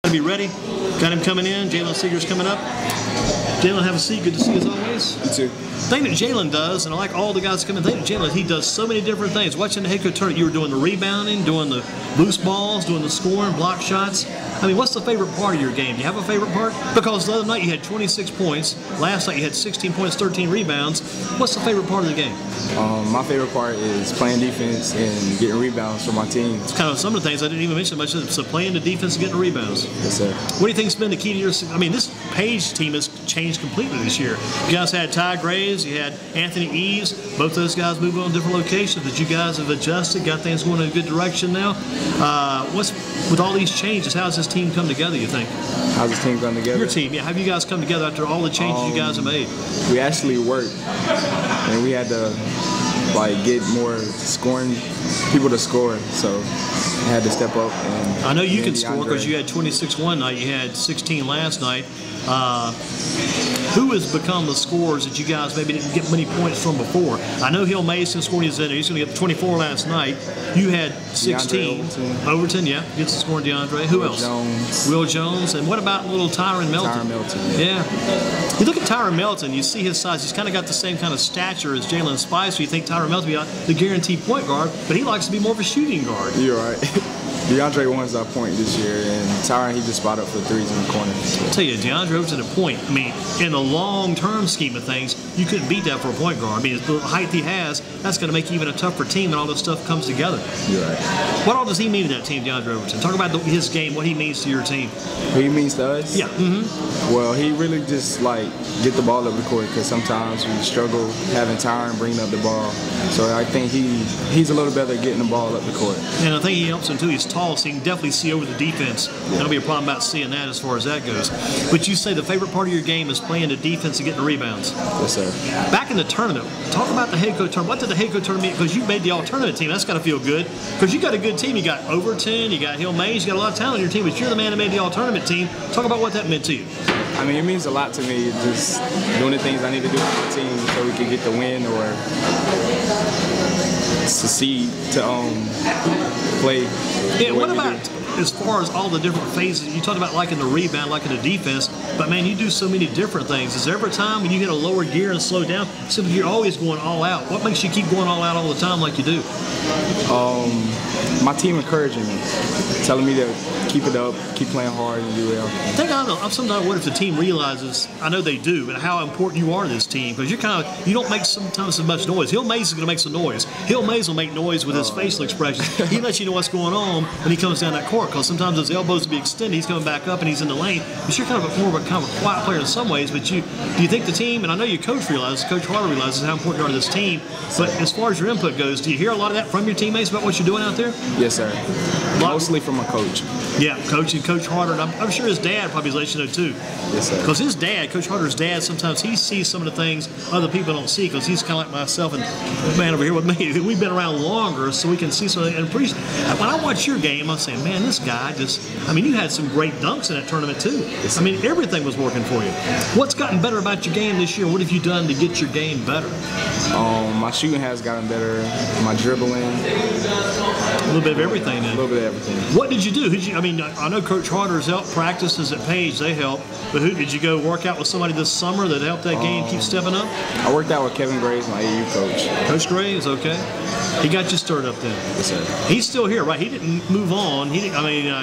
to be ready. Got him coming in. Jalen Seegars coming up. Jalen, have a seat. Good to see you as always. You too. The thing that Jalen does, and I like all the guys coming, the thing that Jalen, he does so many different things. Watching the head coach tournament, you were doing the rebounding, doing the loose balls, doing the scoring, block shots. I mean, what's the favorite part of your game? Do you have a favorite part? Because the other night you had 26 points. Last night you had 16 points, 13 rebounds. What's the favorite part of the game? My favorite part is playing defense and getting rebounds for my team. It's kind of some of the things I didn't even mention much. So playing the defense and getting the rebounds. Yes, sir. What do you think's been the key to your? I mean, this Page team has changed completely this year. You guys had Ty Graves, you had Anthony Eves. Both those guys moved on different locations, but you guys have adjusted, got things going in a good direction now. What's with all these changes? How has this team come together, you think? How's this team come together? Your team, yeah. How have you guys come together after all the changes you guys have made? We actually worked, and we had to get more scoring people to score. So I had to step up. And I know you can score because you had 26 one night. You had 16 last night. Who has become the scorers that you guys maybe didn't get many points from before? I know Hill Mason scored his in there. He's going to get 24 last night. You had 16. Overton, yeah. Gets the score, DeAndre. Who else? Will Jones. And what about little Tyron Melton? Tyron Melton, yeah. You look at Tyron Melton, you see his size. He's kind of got the same kind of stature as Jalen Spicer. You think Tyron Melton will be the guaranteed point guard, but he likes to be more of a shooting guard. You're right. DeAndre wants our point this year, and Tyron, he just spot up for threes in the corner. I'll tell you, DeAndre over to the point. I mean, in the long-term scheme of things, you couldn't beat that for a point guard. I mean, the height he has, that's going to make you even a tougher team, and all this stuff comes together. You're right. What all does he mean to that team, DeAndre Overton? Talk about his game, what he means to your team. What he means to us? Yeah. Mm-hmm. Well, he really just, get the ball up the court, because sometimes we struggle having Tyron bring up the ball. So I think he's a little better at getting the ball up the court. And I think he helps him, too. He's tall, so he can definitely see over the defense. Yeah. That'll be a problem about seeing that as far as that goes. But you say the favorite part of your game is playing the defense and getting the rebounds. Yes, sir. Back in the tournament, talk about the head coach tournament. What did the head coach tournament mean? Because you made the all-tournament team. That's got to feel good. Because you got a good team. You got Overton, you got Hill Mays, you got a lot of talent on your team, but you're the man that made the all-tournament team. Talk about what that meant to you. I mean, it means a lot to me, just doing the things I need to do for the team so we can get the win or succeed to play. Yeah, what about as far as all the different phases? You talked about liking the rebound, liking the defense, but man, you do so many different things. Is there ever a time when you hit a lower gear and slow down? Simply you're always going all out. What makes you keep going all out all the time like you do? My team encouraging me, telling me to keep it up, keep playing hard, and do well. I think I sometimes wonder if the team realizes, I know they do, but how important you are to this team, because you don't make sometimes as much noise. Hill Mays is going to make some noise. Hill Mays will make noise with his facial expressions. He lets you know what's going on when he comes down that court, because sometimes his elbows will be extended, he's coming back up and he's in the lane. But you're kind of more of a quiet player in some ways. But do you think the team, and I know your coach Harder realizes how important you are to this team, but as far as your input goes, do you hear a lot of that from your teammates about what you're doing out there? Yes, sir. Mostly from my coach. Yeah, Coach Harder, and I'm sure his dad probably lets you know too. Yes, sir. Because his dad, Coach Harder's dad, sometimes he sees some of the things other people don't see, because he's kind of like myself and the man over here with me. We've been around longer, so we can see something and appreciate. When I watch your game, I'm saying, man, this guy you had some great dunks in that tournament too. Yes, I mean, everything was working for you. What's gotten better about your game this year? What have you done to get your game better? My shooting has gotten better. My dribbling. A little bit of everything then. A little bit of everything. What did you do? I know Coach Harder's helped practices at Page, they help, but who did you go work out with somebody this summer that helped that game keep stepping up? I worked out with Kevin Graves, my AU coach. Coach Graves, okay. He got you stirred up then. Yes, sir. He's still here, right? He didn't move on.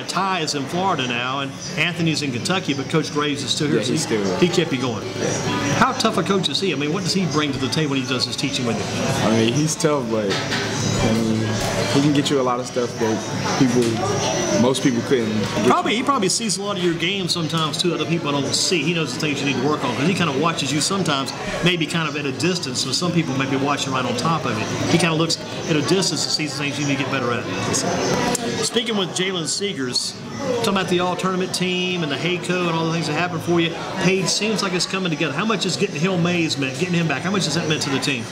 Ty is in Florida now, and Anthony's in Kentucky, but Coach Graves is still here. Yeah, he's still here. He kept you going. Yeah. How tough a coach is he? I mean, what does he bring to the table when he does his teaching with you? I mean, he's tough, but he can get you a lot of stuff that most people couldn't. He probably sees a lot of your game sometimes too. Other people don't see. He knows the things you need to work on, because he kind of watches you sometimes, maybe kind of at a distance. So some people may be watching right on top of it. He kind of looks at a distance and sees the things you need to get better at. Speaking with Jalen Seegars, talking about the all-tournament team and the HACO and all the things that happened for you, Page seems like it's coming together. How much is getting Hill Mays meant, getting him back? How much has that meant to the team?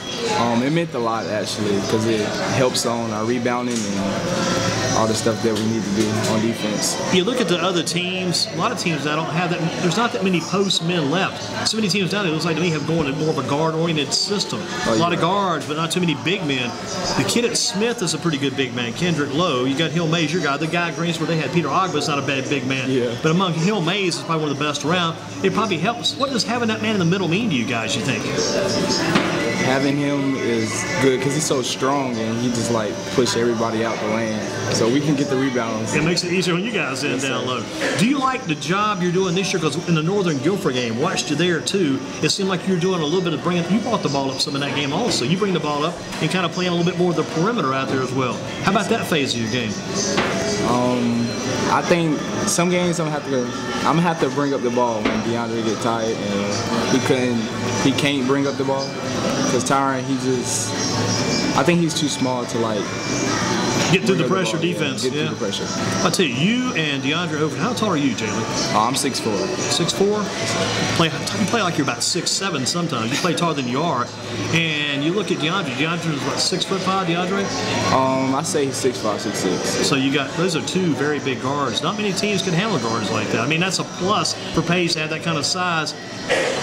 It meant a lot, actually, because it helps on our rebounding and all the stuff that we need to do on defense. You look at the other teams, a lot of teams now don't have that, there's not that many post men left. So many teams down there, it looks like to me, have going to more of a guard-oriented system. A lot of guards, but not too many big men. The kid at Smith is a pretty good big man, Kendrick Lowe. You got Hill Mays, your guy. The guy at Greensboro, they had Peter Ogba's not a bad big man. Yeah. But among Hill Mays is probably one of the best around. It probably helps. What does having that man in the middle mean to you guys, you think? Having him is good because he's so strong and he just like push everybody out the lane, so we can get the rebounds. It makes it easier when you guys end down low. Do you like the job you're doing this year? Because in the Northern Guilford game, watched you there too. It seemed like you're doing a little bit of bringing. You brought the ball up some in that game also. You bring the ball up and kind of playing a little bit more of the perimeter out there as well. How about that phase of your game? I think some games I'm gonna have to bring up the ball when DeAndre get tired and he can't bring up the ball because Tyron I think he's too small to like get through the pressure defense. Get through the pressure. I'll tell you and DeAndre Overton. How tall are you, Jalen? I'm 6'4". 6'4"? You play like you're about 6'7" sometimes. You play taller than you are. And you look at DeAndre. DeAndre is what, 6'5", DeAndre? I say he's 6'5", 6'6". So you got, those are two very big guards. Not many teams can handle guards like that. I mean, that's a plus for Page to have that kind of size.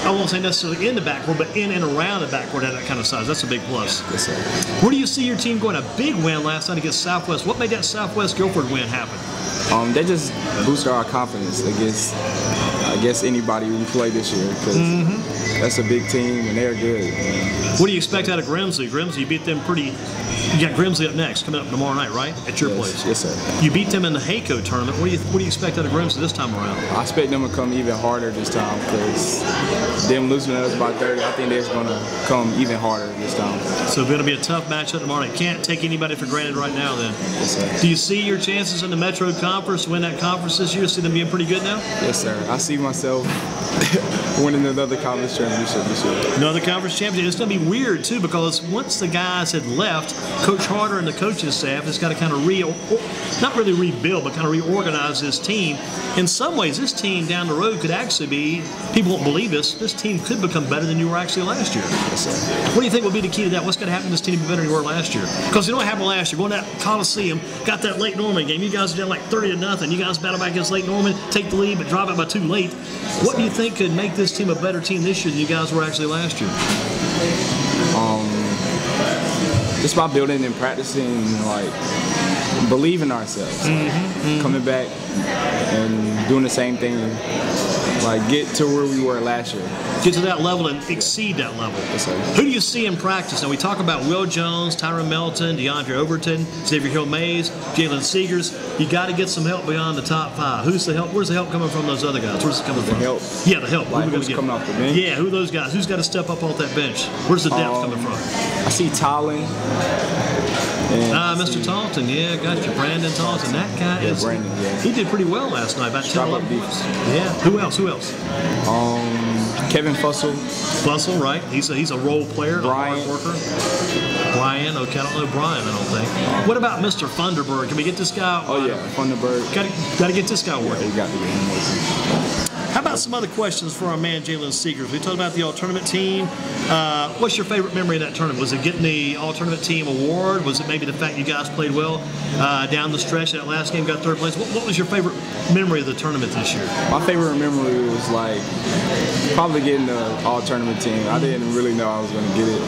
I won't say necessarily in the backcourt, but in and around the backcourt at that kind of size. That's a big plus. Yes, sir. Where do you see your team going? A big win last night against Southwest. What made that Southwest Guilford win happen? They just boosted our confidence against, I guess, anybody we play this year because that's a big team and they're good. What do you expect out of Grimsley? Grimsley, you beat them pretty. You got Grimsley up next, coming up tomorrow night, right? At your place. Yes, sir. You beat them in the Hayco tournament. What do you expect out of Grimsley this time around? I expect them to come even harder this time because them losing us by 30, I think they're going to come even harder this time. So it's going to be a tough matchup tomorrow night. Can't take anybody for granted right now then. Yes, sir. Do you see your chances in the Metro Conference to win that conference this year? See them being pretty good now? Yes, sir. I see myself winning another conference championship this year. Another conference championship. It's going to be weird too because once the guys had left, Coach Harder and the coaching staff has got to kind of not really rebuild, but kind of reorganize this team. In some ways, this team down the road could actually be, people won't believe this team could become better than you were actually last year. Yes, sir. What do you think will be the key to that? What's going to happen to this team to be better than you were last year? Because you know what happened last year? Going to that Coliseum, got that Lake Norman game. You guys are down like 30-0. You guys battle back against Lake Norman, take the lead, but drive it by too late. What do you think could make this team a better team this year than you guys were actually last year? Just by building and practicing, like believing ourselves, coming back and doing the same thing, like get to where we were last year. Get to that level and exceed that level. Yes, sir. Who do you see in practice? Now we talk about Will Jones, Tyron Melton, DeAndre Overton, Xavier Hill Mays, Jalen Seegars. You got to get some help beyond the top five. Who's the help? Where's the help coming from? Those other guys? Where's it coming from? Help. Yeah, the help. Like who who's coming off the bench? Yeah, who are those guys? Who's got to step up off that bench? Where's the depth coming from? I see Talon. Mr. Taunton, yeah, got you. Brandon Taunton, that guy is. Brandon, yeah. He did pretty well last night, about 10 11 points. Yeah. Who else? Kevin Fussell. Fussell, right? He's a role player, Brian. a hard worker. Brian, okay, I don't know Brian, I don't think. What about Mr. Thunderbird? Can we get this guy? Oh yeah, Thunderbird. Got to get this guy working. You got to get him working. How about some other questions for our man Jalen Seegars? We talked about the all-tournament team. What's your favorite memory of that tournament? Was it getting the all-tournament team award? Was it maybe the fact you guys played well down the stretch? That last game got third place. What was your favorite memory of the tournament this year? My favorite memory was like probably getting the all-tournament team. I didn't really know I was going to get it.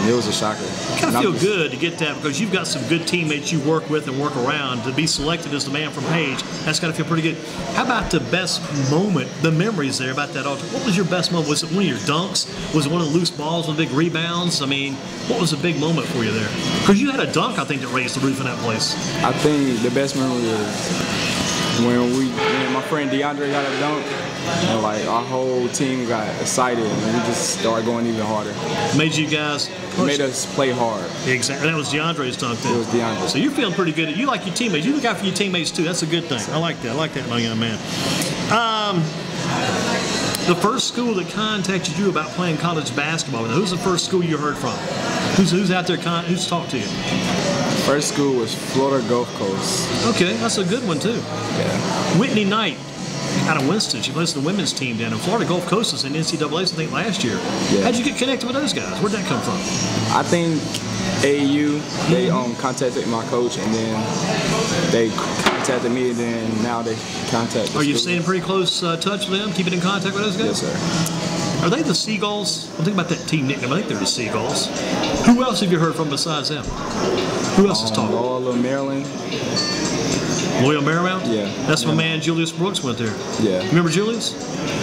It was a shocker. You kind of feel good to get that because you've got some good teammates you work with and work around. To be selected as the man from Page, that's got to feel pretty good. How about the best moment, the memories there about that altar? What was your best moment? Was it one of your dunks? Was it one of the loose balls with big rebounds? I mean, what was a big moment for you there? Because you had a dunk, I think, that raised the roof in that place. I think the best memory is when my friend DeAndre got a dunk, and like our whole team got excited and we just started going even harder. Made you guys push. Made us play hard. Exactly. That was DeAndre's dunk then. It was DeAndre. So you're feeling pretty good. You like your teammates. You look out for your teammates too. That's a good thing. I like that. I like that, my young man. The first school that contacted you about playing college basketball, now, who's the first school you heard from? Who's out there? Who's talked to you? First school was Florida Gulf Coast. Okay, that's a good one too. Yeah. Whitney Knight out of Winston. She plays the women's team down in Florida Gulf Coast was in NCAA's, I think, last year. Yeah. How'd you get connected with those guys? Where'd that come from? I think AAU, they contacted my coach, and then they contacted me, and then now they contact the Are you school. staying in pretty close touch with them, keeping in contact with those guys? Yes, sir. Are they the Seagulls? I'm thinking about that team nickname. I think they're the Seagulls. Who else have you heard from besides them? Who else is talking? Loyola, Maryland. Loyola Marymount? Yeah. That's my man Julius Brooks went there. Yeah. Remember Julius?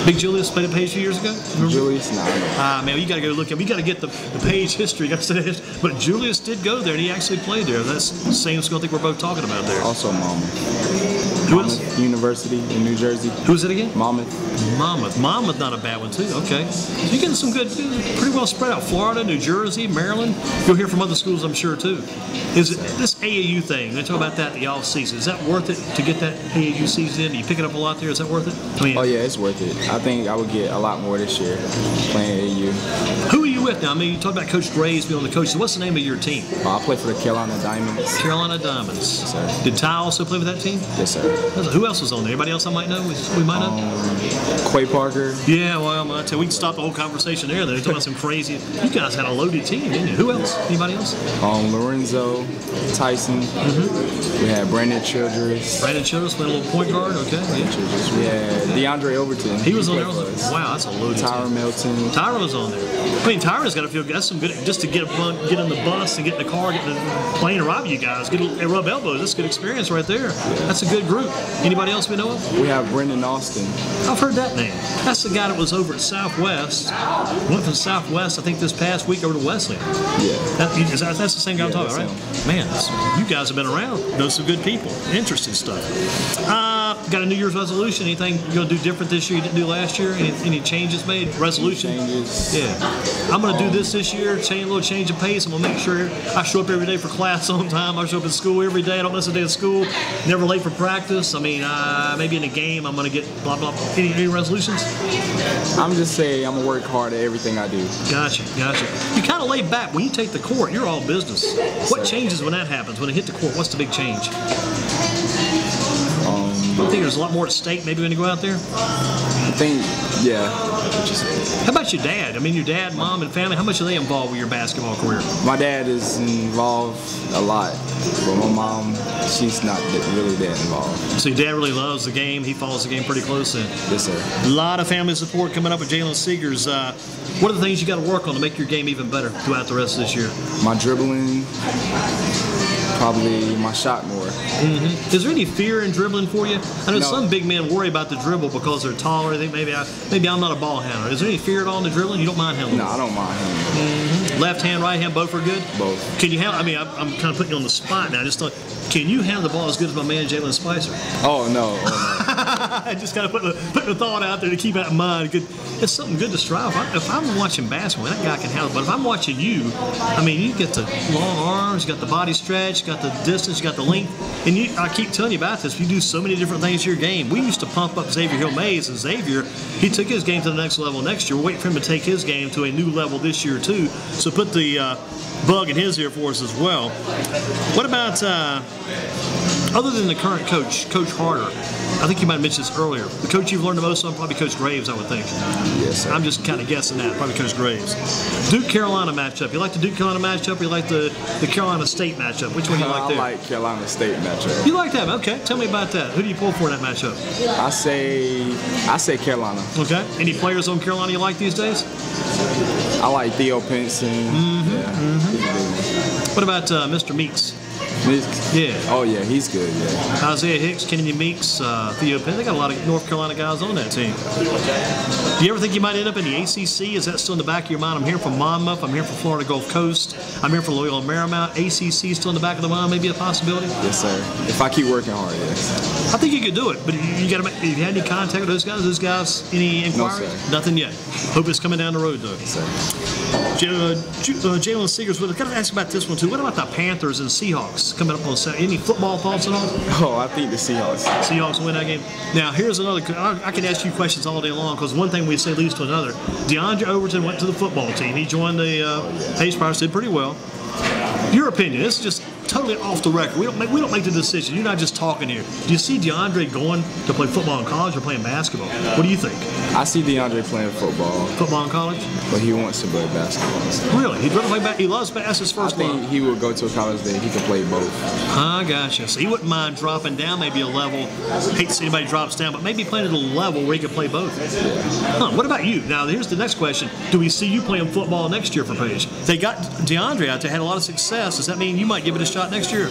Big Julius played at Page a few years ago? Remember? Julius? Nah, Man, you got to go look at him. You got to get the Page history. You got to say this. But Julius did go there, and he actually played there. That's the same school I think we're both talking about there. Also Monmouth. Who else? University in New Jersey. Who's it again? Monmouth. Monmouth, not a bad one, too. Okay. So you're getting some good, pretty well spread out. Florida, New Jersey, Maryland. You'll hear from other schools, I'm sure, too. Is it this AAU thing? They talk about that in the off season. Is that worth it to get that AAU season in? Are you picking up a lot there? Is that worth it? I mean, Oh, yeah, it's worth it. I think I would get a lot more this year playing AAU. who are you with now? I mean, you talked about Coach Graves being on the coach. So what's the name of your team? I play for the Carolina Diamonds. Carolina Diamonds. Yes, sir. Did Ty also play with that team? Yes, sir. Who else was on there? Anybody else I might know? We might know? Quay Parker. Yeah, well, I tell you, we can stop the whole conversation there. They're talking about some crazy. You guys had a loaded team, didn't you? Who else? Anybody else? Lorenzo, Tyson. We had Brandon Childress. Brandon Childress playing a little point guard. Okay. Yeah. We had DeAndre Overton. He was on played there. for us. Wow, that's a loaded Tyra team. Melton. Tyra was on there. I mean, Tyra's got to feel good. That's some good. Just to get in the bus and get in the car, get in the plane and ride you guys, and rub elbows. That's a good experience right there. That's a good group. Anybody else we know of? We have Brendan Austin. I've heard that name. That's the guy that was over at Southwest. Went from Southwest, I think, this past week over to Wesleyan. Yeah. That's the same guy I'm talking about, that's right? Man, you guys have been around. Know some good people. Interesting stuff. Got a New Year's resolution? Anything you're going to do different this year you didn't do last year? Any changes made? Resolution? Changes. Yeah. I'm going to do this year, change a little change of pace. I'm going to make sure I show up every day for class on time. I show up at school every day. I don't miss a day of school. Never late for practice. I mean, maybe in a game I'm going to get blah, blah. Any resolutions? I'm just saying I'm going to work hard at everything I do. Gotcha. You kind of laid back. When you take the court, you're all business. What changes when that happens? When it hit the court, what's the big change? I think there's a lot more at stake maybe when you go out there? I think, yeah. How about your dad? I mean, your dad, mom, and family, how much are they involved with your basketball career? My dad is involved a lot, but my mom, she's not really that involved. So your dad really loves the game. He follows the game pretty close then. Yes, sir. A lot of family support coming up with Jalen Seegars. What are the things you got to work on to make your game even better throughout the rest of this year? My dribbling, probably my shot more. Is there any fear in dribbling for you? I know No. some big men worry about the dribble because they're taller. They think maybe I'm not a ball handler. Is there any fear at all in the dribbling? You don't mind handling? No, I don't mind him. Left hand, right hand, both are good? Both. Can you handle? I mean, I'm kind of putting you on the spot now. Just can you handle the ball as good as my man Jalen Spicer? Oh, no. I just got to put the thought out there to keep that in mind. It's something good to strive. If I'm watching basketball, that guy can handle it. But if I'm watching you, I mean, you get the long arms, you got the body stretch, you got the distance, you got the length. And I keep telling you about this. You do so many different things to your game. We used to pump up Xavier Hill-Mays, and Xavier, he took his game to the next level next year. We're waiting for him to take his game to a new level this year, too. So put the bug in his ear for us as well. What about, other than the current coach, Coach Harder, I think you might have mentioned this earlier. The coach you've learned the most on, probably Coach Graves, I would think. Yes, sir. I'm just kind of guessing that, probably Coach Graves. Duke-Carolina matchup. You like the Duke-Carolina matchup or you like the Carolina State matchup? Which one do you like there? I like Carolina State matchup. You like that? Okay. Tell me about that. Who do you pull for in that matchup? I say Carolina. Okay. Any players on Carolina you like these days? I like Theo Pinson. He's a big one. What about Mr. Meeks? Yeah. Oh, yeah, he's good, yeah. Isaiah Hicks, Kenny Meeks, Theo Penn. They got a lot of North Carolina guys on that team. Do you ever think you might end up in the ACC? Is that still in the back of your mind? I'm here from Monmouth. I'm here from Florida Gulf Coast. I'm here from Loyola Marymount. ACC still in the back of the mind, maybe a possibility? Yes, sir. If I keep working hard, yes. I think you could do it, but you got to make. Have you had any contact with those guys? Any inquiries? No, sir. Nothing yet. Hope it's coming down the road, though. Yes, sir. Jalen Seegars, I've got to ask about this one too. What about the Panthers and Seahawks coming up on Saturday? Any football thoughts at all? Oh, I think the Seahawks. Seahawks win that game. Now, here's another. I can ask you questions all day long because one thing we say leads to another. DeAndre Overton went to the football team. He joined the Pace Pirates, did pretty well. Your opinion? This is just totally off the record. We don't make the decision. You're not just talking here. Do you see DeAndre going to play football in college or playing basketball? What do you think? I see DeAndre playing football. Football in college? But he wants to play basketball. So. Really? He'd rather play basketball. He loves basketball. That's his first love. I think he would go to a college that he could play both. I gotcha. So he wouldn't mind dropping down maybe a level. Hate to see anybody drops down, but maybe playing at a level where he could play both. Yeah. Huh, what about you? Now, here's the next question. Do we see you playing football next year for Page? They got DeAndre out there, had a lot of success. Does that mean you might give it a shot next year?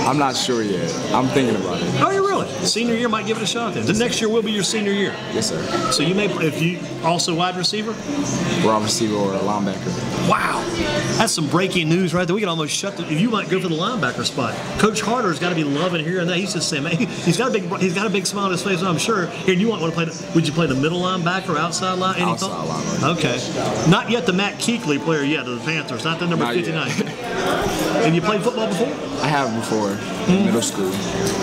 I'm not sure yet. I'm thinking about it. Oh, you really? Senior year might give it a shot then. The next year will be your senior year. Yes, sir. So you may play, if you also wide receiver? Wide receiver or a linebacker. Wow. That's some breaking news right there. We can almost shut the, you might go for the linebacker spot. Coach Harder's got to be loving hearing that. He's just saying, man, he's got a big smile on his face, I'm sure. Here, and you want to play, would you play the middle linebacker or outside line? Outside linebacker. Okay. Not yet the Matt Kuechly player yet of the Panthers, not the number 59. Have you played football before? I have before, in middle school.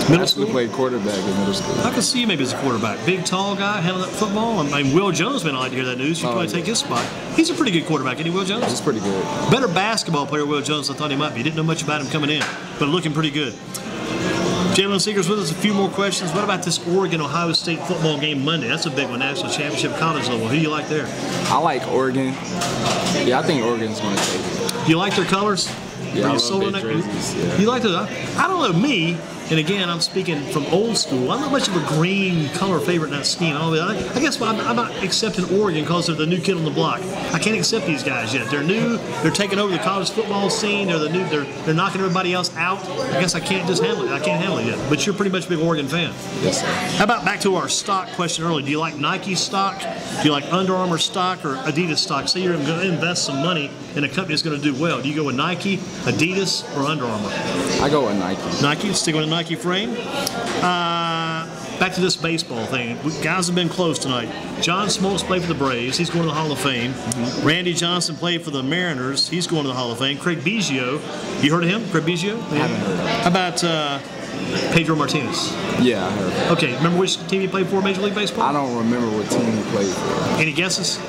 Middle school? I played quarterback in middle school. I can see you maybe as a quarterback. Big, tall guy, handling that football. I mean, Will Jones may not like to hear that news. You probably take his spot. He's a pretty good quarterback, isn't he, Will Jones? He's pretty good. Better basketball player, Will Jones, than I thought he might be. Didn't know much about him coming in, but looking pretty good. Jalen Seegars with us. A few more questions. What about this Oregon-Ohio State football game Monday? That's a big one, national championship, college level. Who do you like there? I like Oregon. Yeah, I think Oregon's going to take it. Do you like their colors? Yeah, I love their jerseys. Yeah. You like those? I don't know. Me, and again, I'm speaking from old school. I'm not much of a green color favorite in that scheme. I guess I'm not accepting Oregon because they're the new kid on the block. I can't accept these guys yet. They're new. They're taking over the college football scene. They're the new. They're knocking everybody else out. I guess I can't just handle it. I can't handle it yet. But you're pretty much a big Oregon fan. Yes, sir. How about back to our stock question earlier? Do you like Nike stock? Do you like Under Armour stock or Adidas stock? Say you're going to invest some money in a company that's going to do well. Do you go with Nike, Adidas, or Under Armour? I go with Nike. Nike, stick with a Nike frame. Back to this baseball thing. Guys have been close tonight. John Smoltz played for the Braves. He's going to the Hall of Fame. Mm-hmm. Randy Johnson played for the Mariners. He's going to the Hall of Fame. Craig Biggio. You heard of him? Craig Biggio? I haven't heard of him. How about Pedro Martinez? Yeah, I heard of him. Okay, remember which team he played for, Major League Baseball? I don't remember what team he played for. Any guesses?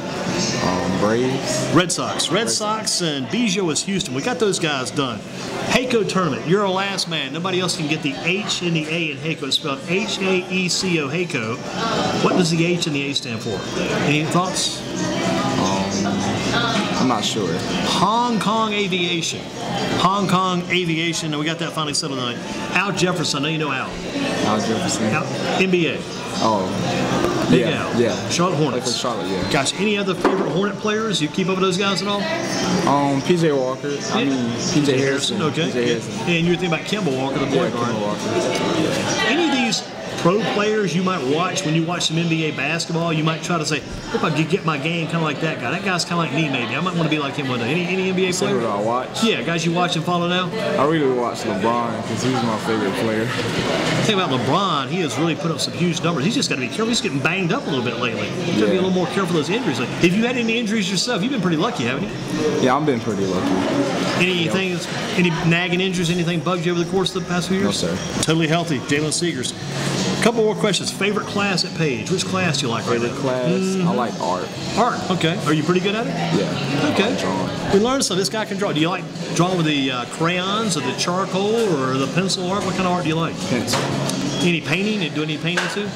Braves. Red Sox. Red Sox and Biggio is Houston. We got those guys done. Heiko tournament. You're a last man. Nobody else can get the H and the A in Heiko. It's spelled H-A-E-C-O, Heiko. What does the H and the A stand for? Any thoughts? I'm not sure. Hong Kong Aviation. Hong Kong Aviation. And we got that finally settled tonight. Al Jefferson. I know you know Al. Al Jefferson. NBA. Oh. Big yeah, Al. Yeah. Charlotte Hornets. For Charlotte, yeah. Gosh, any other favorite Hornet players? You keep up with those guys at all? P.J. Walker. I mean, P.J. Harrison. Okay. P.J. Harrison. And you're thinking about Kemba Walker, the point guard. Kemba Walker. Yeah. Any of these pro players you might watch when you watch some NBA basketball, you might try to say, if I could get my game kind of like that guy. That guy's kind of like me, maybe. I might want to be like him one day. Any NBA player? Who do I watch? Yeah, guys you watch and follow now? I really watch LeBron because he's my favorite player. The thing about LeBron, he has really put up some huge numbers. He's just got to be careful. He's getting banged up a little bit lately. He's got to be a little more careful of those injuries. Like, have you had any injuries yourself? You've been pretty lucky, haven't you? Yeah, I've been pretty lucky. Any nagging injuries, anything bugged you over the course of the past few years? No, sir. Totally healthy. Jalen Seegars. Couple more questions. Favorite class at Page? Which class do you like right now? Favorite class? I like art. Art. Okay. Are you pretty good at it? Yeah. Okay. I like drawing. We learned so this guy can draw. Do you like drawing with the crayons or the charcoal or the pencil art? What kind of art do you like? Pencil. Any painting? Do any painting too?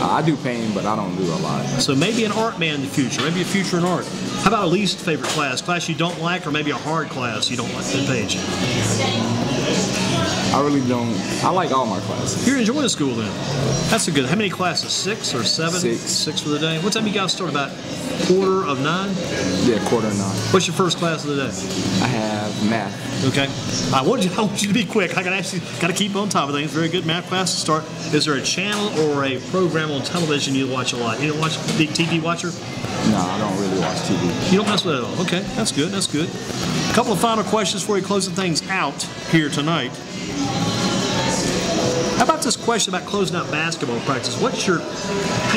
I do painting, but I don't do a lot. So maybe an art man in the future. Maybe a future in art. How about a least favorite class? Class you don't like, or maybe a hard class you don't like at Page? I really don't. I like all my classes. You're enjoying school then. That's a good. How many classes? 6 or 7? 6. 6 for the day. What time you guys start? About 8:45? Yeah, 8:45. What's your first class of the day? I have math. Okay. I want you to be quick. I got to keep on top of things. Very good math class to start. Is there a channel or a program on television you watch a lot? You don't watch big TV watcher? No, I don't really watch TV. You don't mess with it at all. Okay, that's good. That's good. A couple of final questions before we closing things out here tonight. How about this question about closing out basketball practice? How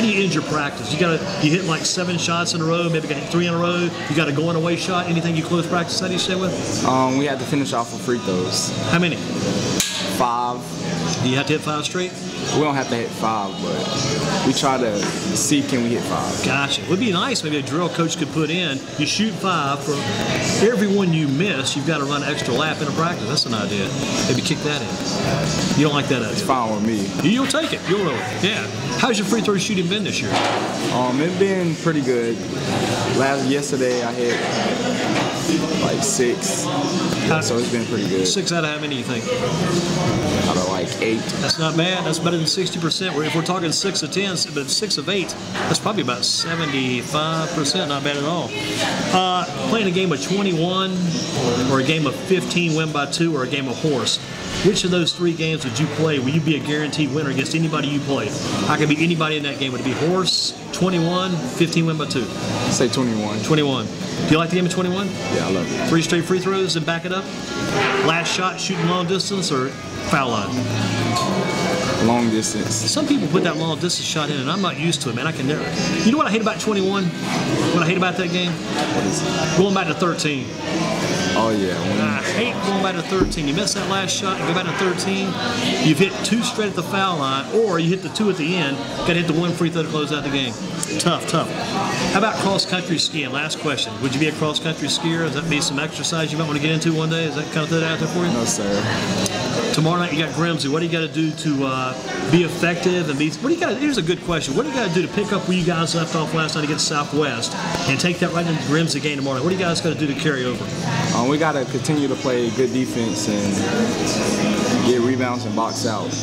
do you end your practice? You hit like 7 shots in a row, maybe got hit 3 in a row. You got a going away shot. Anything you close practice? How do you stay with? We had to finish off with free throws. How many? 5. Do you have to hit 5 straight? We don't have to hit 5, but we try to see can we hit 5. Gotcha. It would be nice. Maybe a drill coach could put in. You shoot 5 for every one you miss. You've got to run an extra lap in a practice. That's an idea. Maybe kick that in. You don't like that idea? It's fine with me. You'll take it. You'll roll it. Yeah. How's your free throw shooting been this year? It's been pretty good. Yesterday I hit like 6, so it's been pretty good. 6 out of how many you think? Out of like 8. That's not bad. That's better than 60%. If we're talking 6 of 10, but 6 of 8, that's probably about 75%. Not bad at all. Playing a game of 21, or a game of 15, win by 2, or a game of horse. Which of those 3 games would you play? Will you be a guaranteed winner against anybody you play? I could be anybody in that game. Would it be horse, 21, 15, win by 2? Say 21. 21. Do you like the game of 21? Yeah, I love it. 3 straight free throws and back it up? Last shot, shooting long distance, or foul line? Long distance. Some people put that long distance shot in, and I'm not used to it, man. I can never. You know what I hate about 21? What I hate about that game? What is it? Going back to 13. Oh, yeah. I hate going back to 13. You miss that last shot, you go back to 13. You've hit 2 straight at the foul line, or you hit the 2 at the end. Got to hit the 1 free throw to close out the game. Tough. How about cross-country skiing? Last question. Would you be a cross-country skier? Does that be some exercise you might want to get into one day? Is that kind of thing out there for you? No, sir. Tomorrow night you got Grimsby. What do you got to do to be effective and be? What do you got? Here's a good question. What do you got to do to pick up where you guys left off last night against Southwest and take that right into the Grimsby game tomorrow night? What do you guys got to do to carry over? We got to continue to play good defense and get rebounds and box out.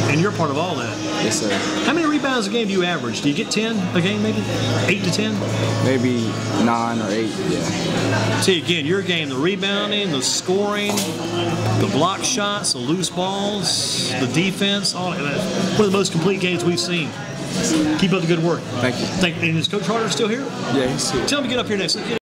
And you're part of all that. Yes, sir. How many rebounds a game do you average? Do you get 10 a game, maybe 8 to 10? Maybe 9 or 8. Yeah. See, again, your game: the rebounding, the scoring, the block shots, the loose balls, the defense. All one of the most complete games we've seen. Keep up the good work. Thank you. And is Coach Harder still here? Yeah, he's here. Tell him to get up here next.